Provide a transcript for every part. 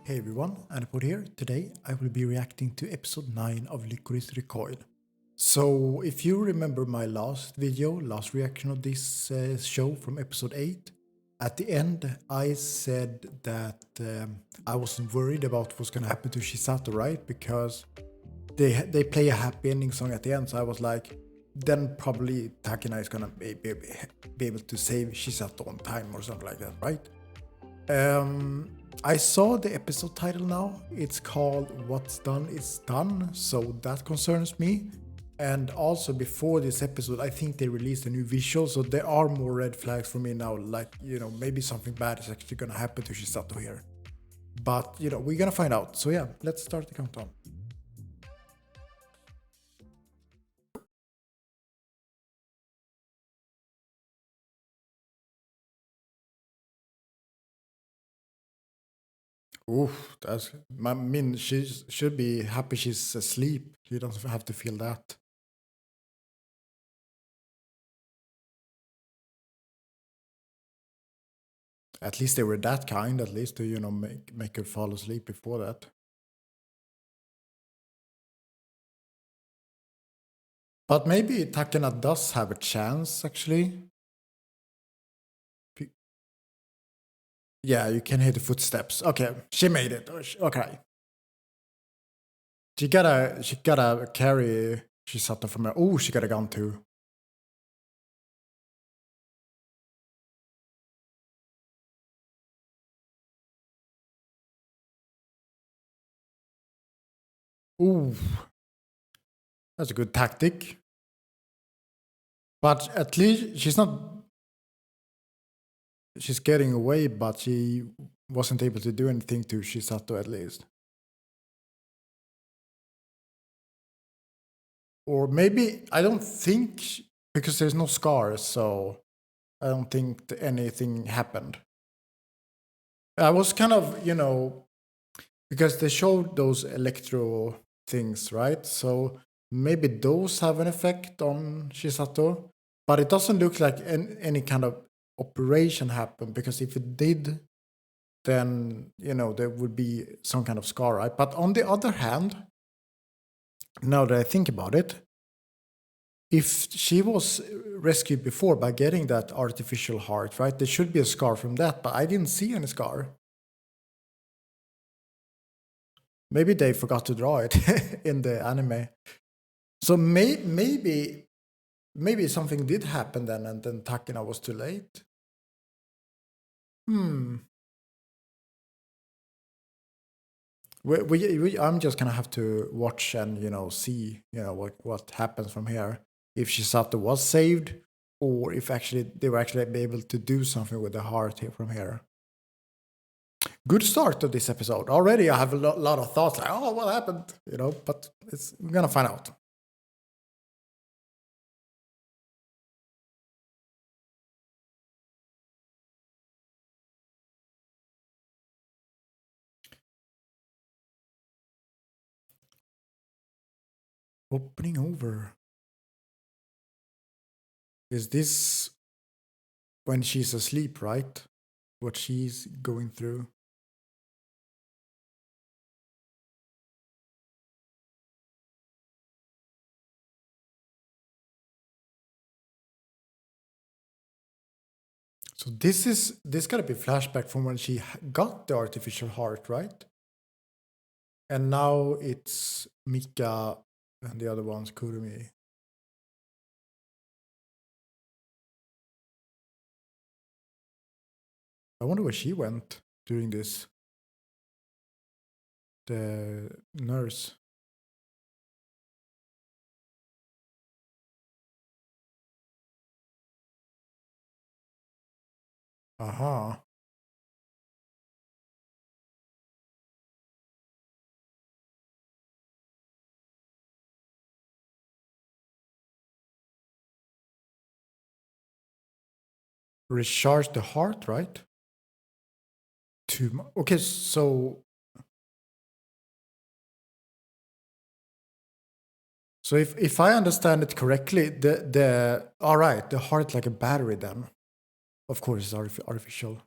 Hey everyone, Anilist here. Today I will be reacting to episode 9 of Lycoris Recoil. So, if you remember my last reaction of this show from episode 8, at the end I said that I wasn't worried about what's gonna happen to Shisato, right? Because they play a happy ending song at the end, so I was like, then probably Takina is gonna be able to save Shisato on time or something like that, right? I saw the episode title now. It's called What's Done Is Done, so that concerns me. And also before this episode, I think they released a new visual, so there are more red flags for me now, like, maybe something bad is actually gonna happen to Shisato here. But, we're gonna find out. So yeah, let's start the countdown. Oof, I mean, she should be happy she's asleep. She doesn't have to feel that. At least they were that kind, at least to, make her fall asleep before that. But maybe Takena does have a chance, actually. Yeah, you can hear the footsteps. Okay, she made it. Okay. She gotta carry Shisato from her. Oh, she got a gun too. Ooh. That's a good tactic. But at least she's getting away, but she wasn't able to do anything to Shisato at least. Or maybe, I don't think, because there's no scars, so I don't think anything happened. I was kind of, because they showed those electro things, right? So maybe those have an effect on Shisato, but it doesn't look like any kind of operation happened, because if it did, then, there would be some kind of scar, right? But on the other hand, now that I think about it, if she was rescued before by getting that artificial heart, right, there should be a scar from that, but I didn't see any scar. Maybe they forgot to draw it in the anime. So maybe something did happen then, and then Takina was too late. I'm just gonna have to watch and see what happens from here. If Shisato was saved, or if actually they were actually able to do something with the heart here from here. Good start of this episode. Already I have a lot of thoughts like, oh, what happened? But we're gonna find out. Opening over. Is this when she's asleep, right? What she's going through? So this gotta be flashback from when she got the artificial heart, right? And now it's Mika and the other one's Kurumi. I wonder where she went during this. The nurse. Aha. Recharge the heart, right? Okay, so if I understand it correctly, the all right, the heart like a battery then, of course, is artificial.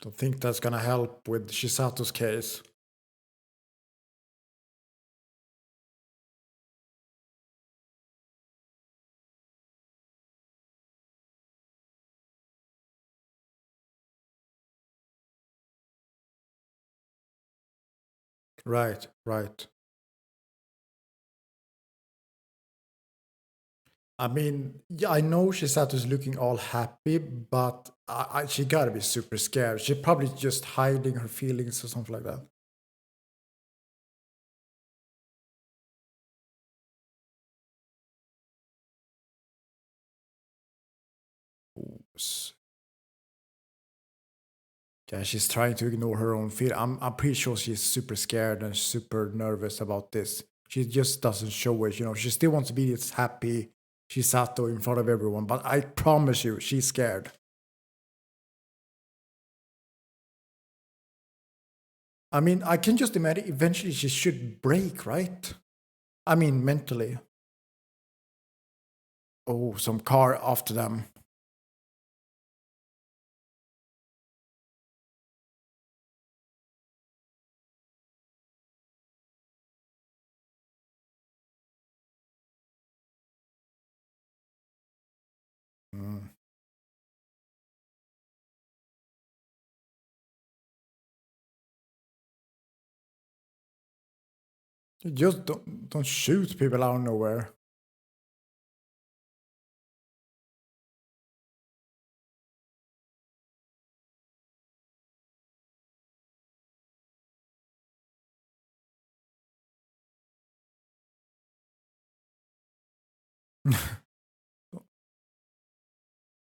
Don't think that's gonna help with Shisato's case. Right, right. I mean, yeah, I know Shisato's looking all happy, but she gotta be super scared. She's probably just hiding her feelings or something like that. Oops. Yeah, she's trying to ignore her own fear. I'm pretty sure she's super scared and super nervous about this. She just doesn't show it, you know. She still wants to be this happy Shisato in front of everyone, but I promise you, she's scared. I mean, I can just imagine eventually she should break, right? I mean, mentally. Oh, some car after them. Mm. You just don't shoot people out of nowhere.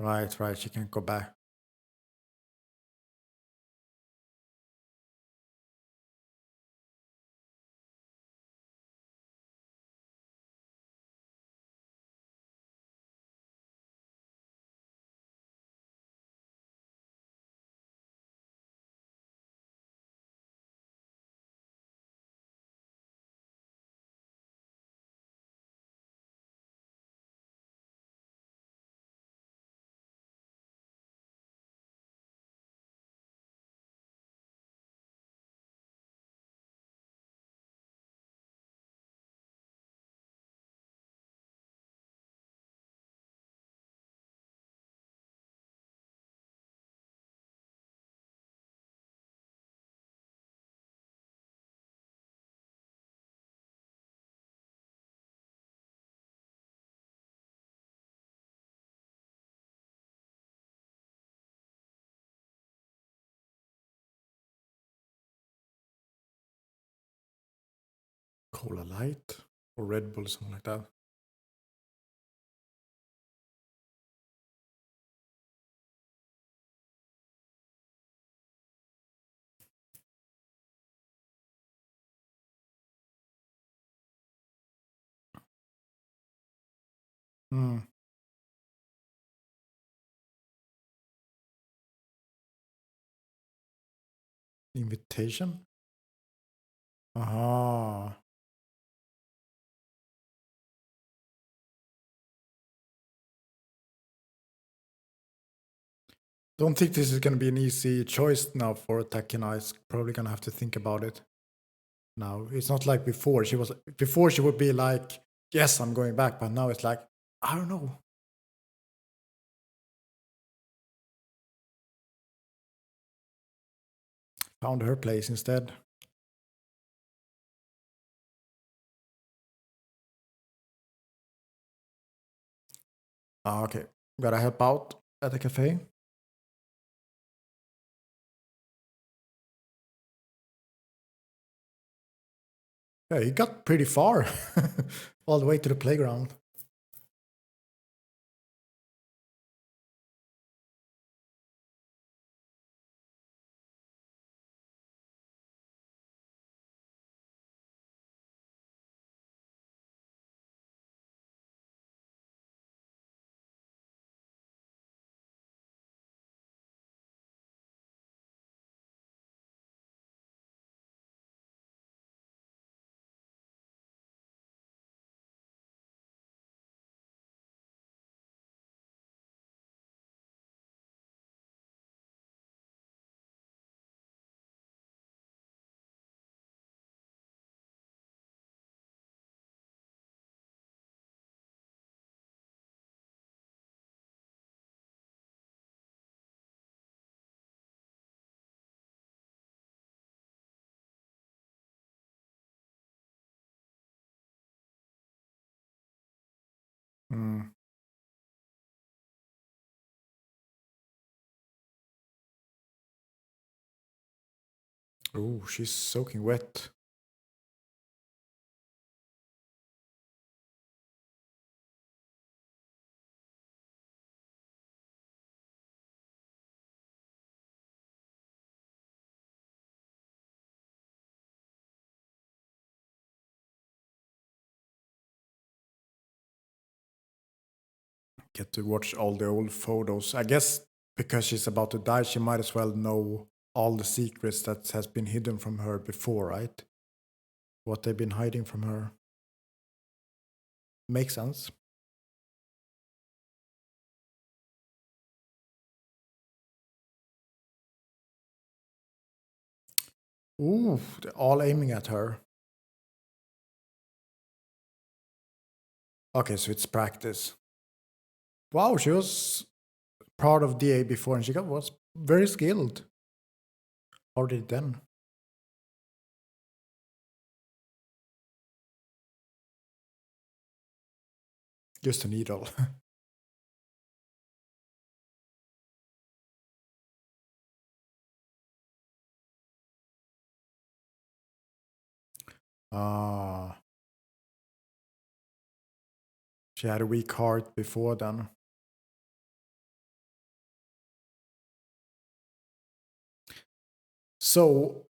Right, right. She can't go back. Cola Light or Red Bull, something like that. Hmm. Invitation? Ah. Don't think this is gonna be an easy choice now for Takina. It's probably gonna have to think about it. Now it's not like before. Before she would be like, yes, I'm going back, but now it's like, I don't know. Found her place instead. Ah, okay. Gotta help out at the cafe. Yeah, he got pretty far. All the way to the playground. Mm. Oh, she's soaking wet. Get to watch all the old photos. I guess because she's about to die, she might as well know all the secrets that has been hidden from her before, right? What they've been hiding from her. Makes sense. Ooh, they're all aiming at her. Okay, so it's practice. Wow, she was part of DA before and she was very skilled already then. Just a needle. Ah, she had a weak heart before then. So,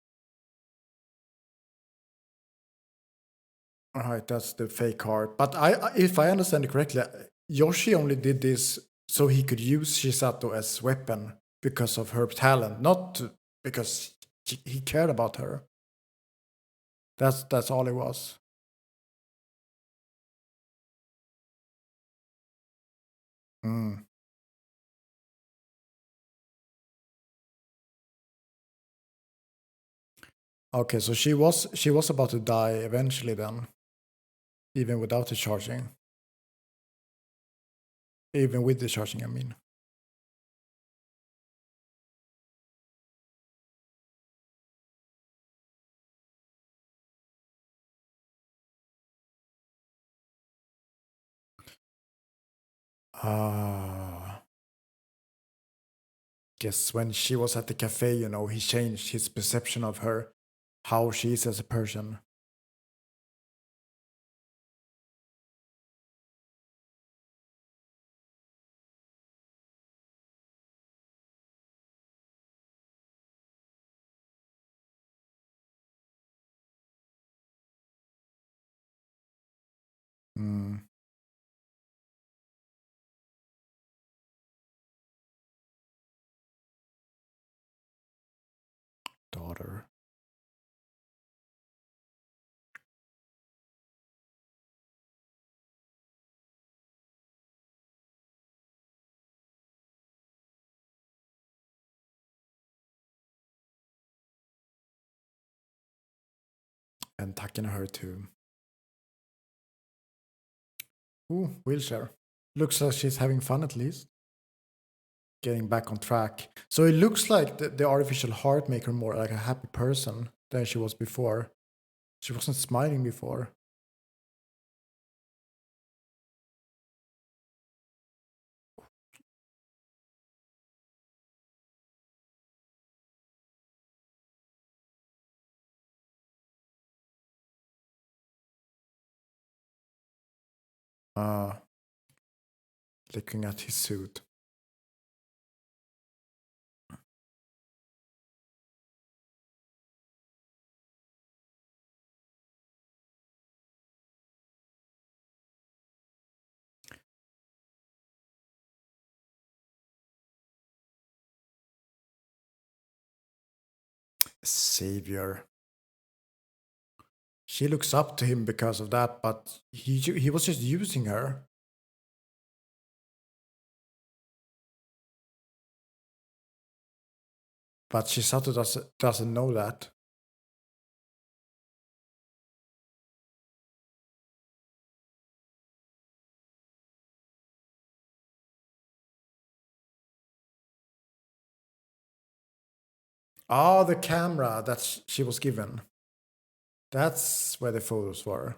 all right, that's the fake heart. But if I understand it correctly, Yoshi only did this so he could use Shisato as weapon because of her talent, not because he cared about her. That's all it was. Mm. Okay, so she was about to die eventually then, even without the charging. Even with the charging, I mean. Ah, guess when she was at the cafe, he changed his perception of her, how she is as a person. Mm, daughter. And taking her to wheelchair. Looks like she's having fun at least. Getting back on track. So it looks like the artificial heart make her more like a happy person than she was before. She wasn't smiling before. Uh, Looking at his suit. Savior. She looks up to him because of that, but he was just using her. But Shisato doesn't know that. Ah, the camera that she was given. That's where the photos were.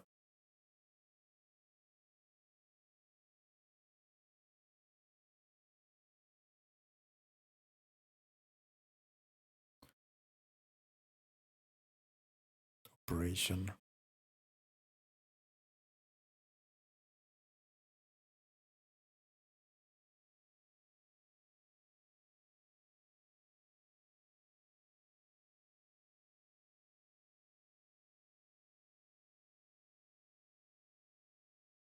operation.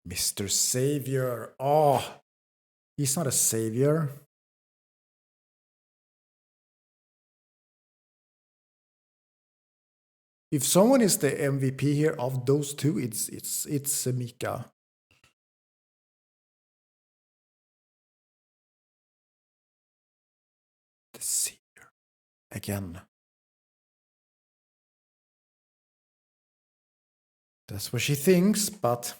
Mr. Savior. Oh, he's not a savior. If someone is the MVP here of those two, it's Mika. The savior again. That's what she thinks, but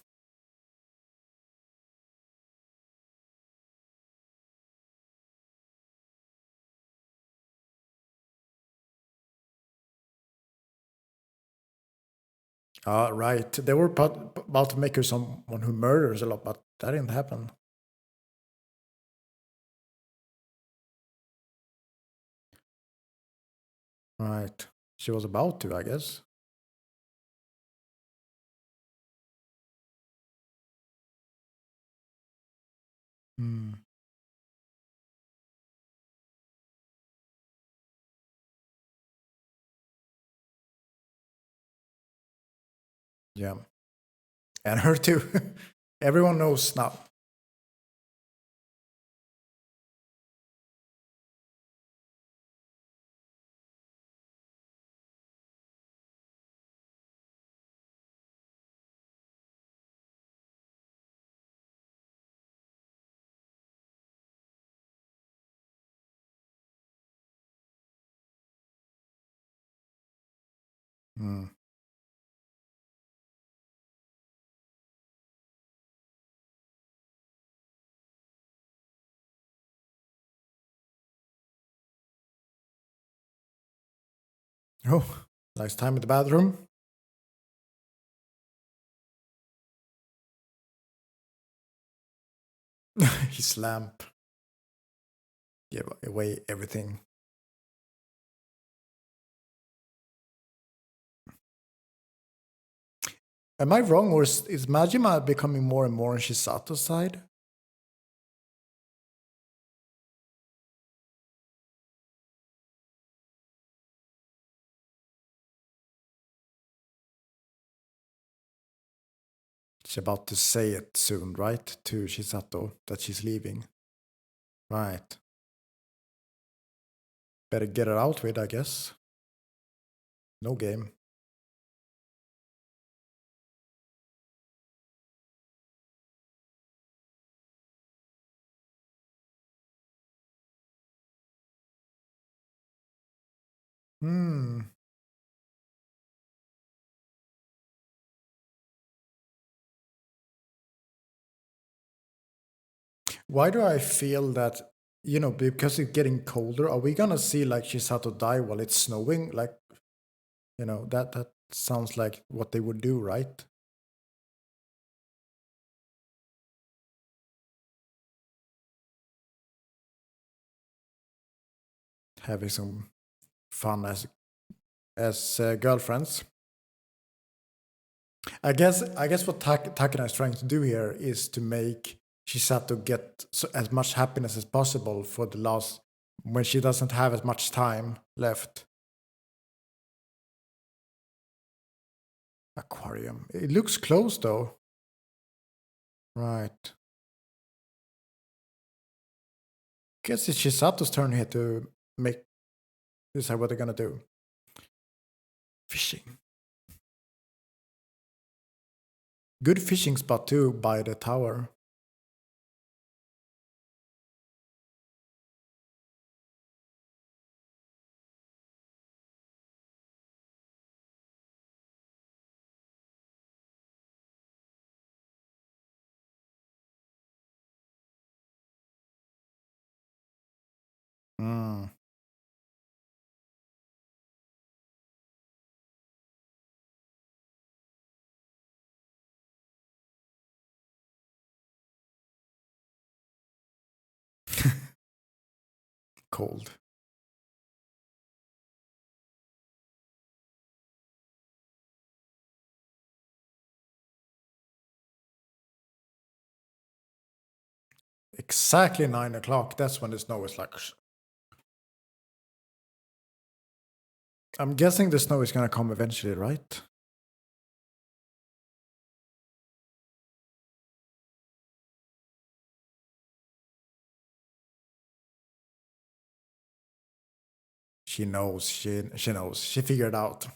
right. They were about to make her someone who murders a lot, but that didn't happen. Right. She was about to, I guess. Hmm. Yeah. And her too. Everyone knows now. Hmm. Oh, nice time in the bathroom. His lamp. Give away everything. Am I wrong, or is Majima becoming more and more on Shisato's side? She's about to say it soon, right? To Shisato that she's leaving. Right. Better get it out with, I guess. No game. Hmm. Why do I feel that, because it's getting colder, are we gonna see like Shisato die while it's snowing? Like, that sounds like what they would do, right? Having some fun as girlfriends. I guess what Takana is trying to do here is to make Shisato get as much happiness as possible for the last when she doesn't have as much time left. Aquarium. It looks close though. Right. Guess it's Chisato's turn here to decide what they're gonna do. Fishing. Good fishing spot too by the tower. Mm. Cold. exactly 9 o'clock. That's when the snow is like. I'm guessing the snow is gonna come eventually, right? She knows. She knows. She figured out.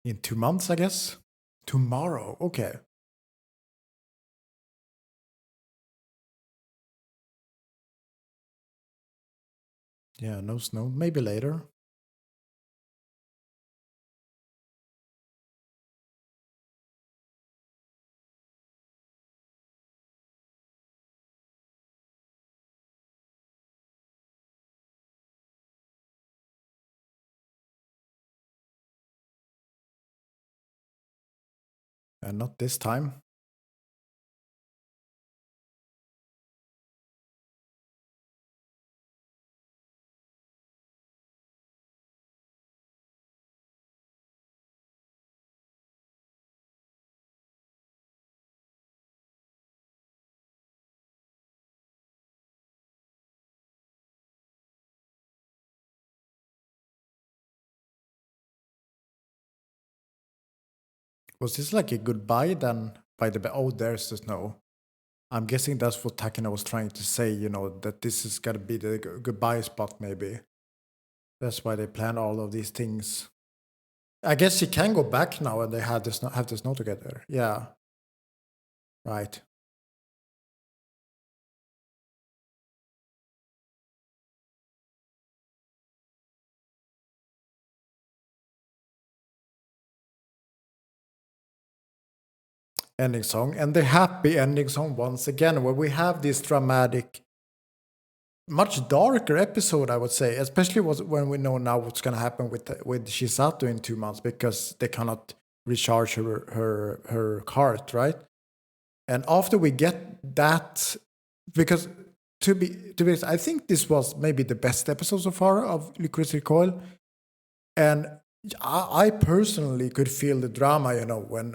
In 2 months, I guess. Tomorrow. Okay. Yeah, no snow. Maybe later. And not this time. Was this like a goodbye then? By the oh, there's the snow. I'm guessing that's what Takina was trying to say. That this is gonna be the goodbye spot. Maybe that's why they plan all of these things. I guess she can go back now, and they have the snow together. Yeah. Right. Ending song, and the happy ending song once again, where we have this dramatic, much darker episode, I would say, especially when we know now what's going to happen with Shisato in 2 months, because they cannot recharge her cart, right? And after we get that, because to be honest, I think this was maybe the best episode so far of Lycoris Recoil, and I personally could feel the drama, when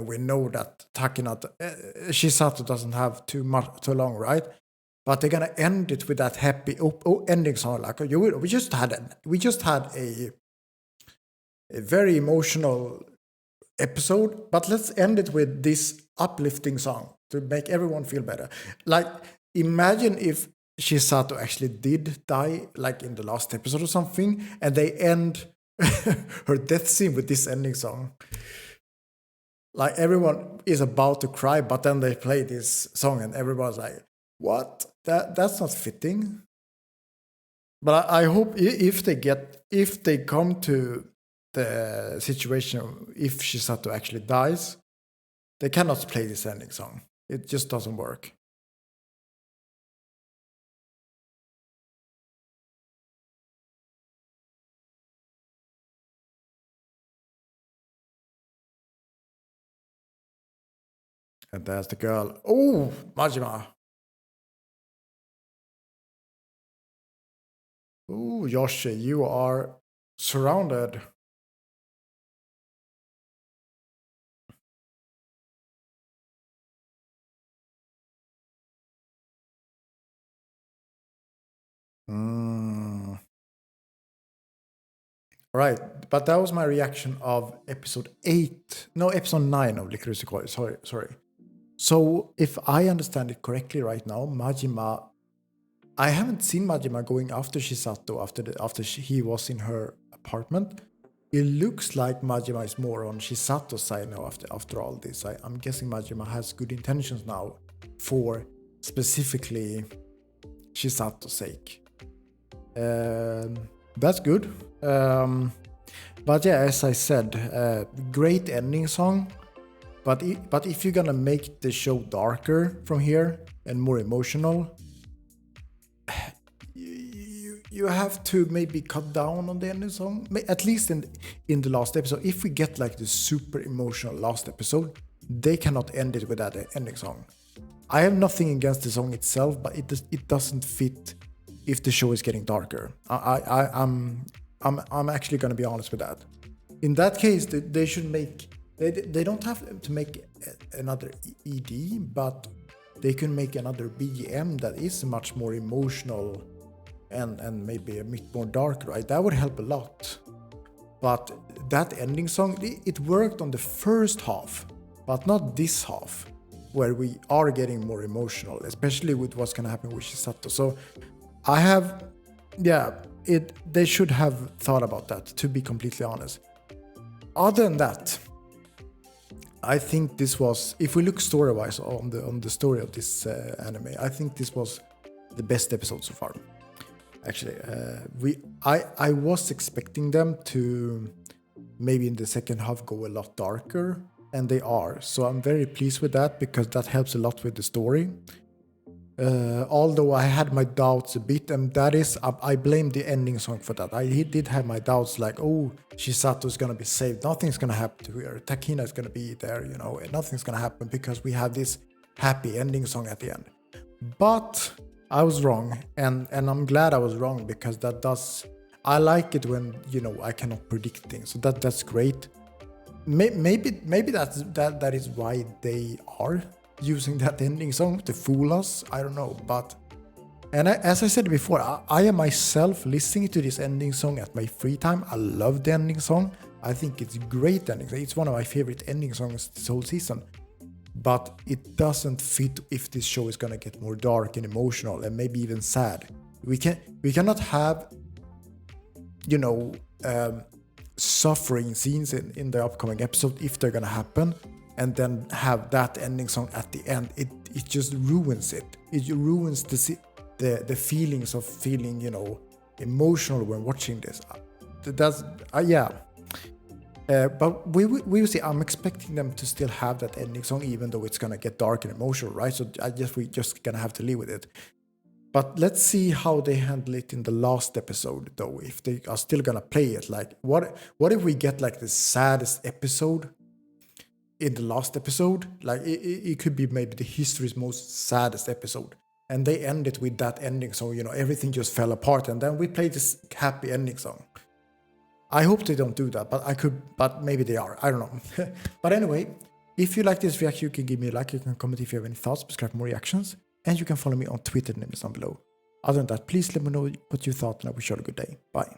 we know that Shisato doesn't have too long, right? But they're gonna end it with that happy ending song. Like we just had a very emotional episode, but let's end it with this uplifting song to make everyone feel better. Like, imagine if Shisato actually did die, like in the last episode or something, and they end her death scene with this ending song. Like, everyone is about to cry, but then they play this song, and everyone's like, "What? That's not fitting." But I hope if they come to the situation, if Shisato actually dies, they cannot play this ending song. It just doesn't work. And there's the girl. Oh, Majima. Oh, Yoshi, you are surrounded. Right, but that was my reaction of episode 9 of Lycoris Recoil. Sorry. So, if I understand it correctly right now, Majima, I haven't seen Majima going after Shisato after he was in her apartment. It looks like Majima is more on Shisato's side now after all this. I'm guessing Majima has good intentions now for specifically Shisato's sake. That's good. But yeah, as I said, great ending song. But if you're gonna make the show darker from here and more emotional, you have to maybe cut down on the ending song. At least in the last episode, if we get like the super emotional last episode, they cannot end it with that ending song. I have nothing against the song itself, but it doesn't fit if the show is getting darker. I'm actually gonna be honest with that. In that case, they should make. They don't have to make another ED, but they can make another BGM that is much more emotional and maybe a bit more dark, right? That would help a lot. But that ending song, it worked on the first half, but not this half, where we are getting more emotional, especially with what's gonna happen with Shisato. So I have, they should have thought about that, to be completely honest. Other than that, I think this was, if we look story-wise on the story of this anime, I think this was the best episode so far. Actually, I was expecting them to maybe in the second half go a lot darker, and they are. So I'm very pleased with that, because that helps a lot with the story. Although I had my doubts a bit, and that is, I blame the ending song for that. I did have my doubts, like, oh, Shisato is gonna be saved, nothing's gonna happen to her, Takina is gonna be there, you know, nothing's gonna happen because we have this happy ending song at the end. But I was wrong, and I'm glad I was wrong, because that does, I like it when, you know, I cannot predict things, so that's great. Maybe that is why they are using that ending song to fool us. I don't know, but as I said before, I am myself listening to this ending song at my free time. I love the ending song. I think it's a great ending. It's one of my favorite ending songs this whole season. But it doesn't fit if this show is gonna get more dark and emotional and maybe even sad. We cannot have, you know, suffering scenes in the upcoming episode if they're gonna happen, and then have that ending song at the end. It just ruins it. It ruins the feelings of feeling, you know, emotional when watching this. That's but we will see. I'm expecting them to still have that ending song, even though it's gonna get dark and emotional, right? So we just gonna have to live with it. But let's see how they handle it in the last episode, though. If they are still gonna play it, like what if we get like the saddest episode in the last episode? Like it could be maybe the history's most saddest episode, and they end it with that ending song. You know, everything just fell apart, and then we play this happy ending song. I hope they don't do that, but maybe they are. I don't know. But anyway, if you like this reaction, you can give me a like, you can comment if you have any thoughts, subscribe for more reactions, and you can follow me on Twitter, the name is down below. Other than that, please let me know what you thought, and I wish you all a good day. Bye.